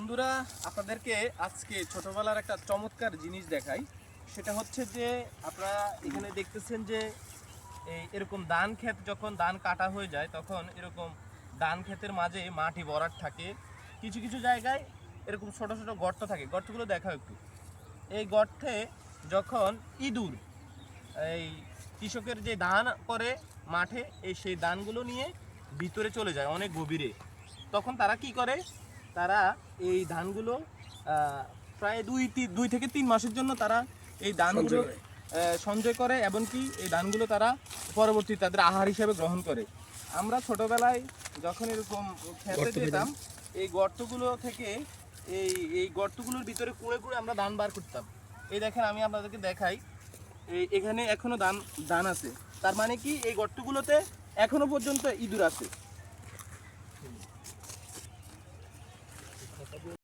বন্ধুরা, আপনাদেরকে আজকে ছোটবেলার একটা চমৎকার জিনিস দেখাই। সেটা হচ্ছে যে আপনারা এখানে দেখতেছেন যে এরকম ধান ক্ষেত যখন ধান কাটা হয়ে যায় তখন এরকম ধান ক্ষেতের মাঝে মাটি ভরাট থাকে। কিছু কিছু জায়গায় এরকম ছোট ছোট গর্ত থাকে, গর্তগুলো দেখাও একটু। এই গর্তে যখন ইঁদুর এই কৃষকের যে ধান করে মাঠে সেই ধানগুলো নিয়ে ভিতরে চলে যায় অনেক গভীরে, তখন তারা কি করে, তারা এই ধানগুলো প্রায় দুই থেকে 3 মাসের জন্য তারা এই ধানগুলো সঞ্চয় করে এবং কি এই ধানগুলো তারা পরবর্তীতে তাদের আহার হিসেবে গ্রহণ করে। আমরা ছোটবেলায় যখন এরকম খেতে যেতাম, এই গর্তগুলো থেকে এই গর্তগুলোর ভিতরে কুঁড়ে কুঁড়ে আমরা ধান বার করতাম। এই দেখেন, আমি আপনাদেরকে দেখাই, এখানে এখনো ধান আছে। তার মানে কি এই গর্তগুলোতে এখনো পর্যন্ত ইঁদুর আছে।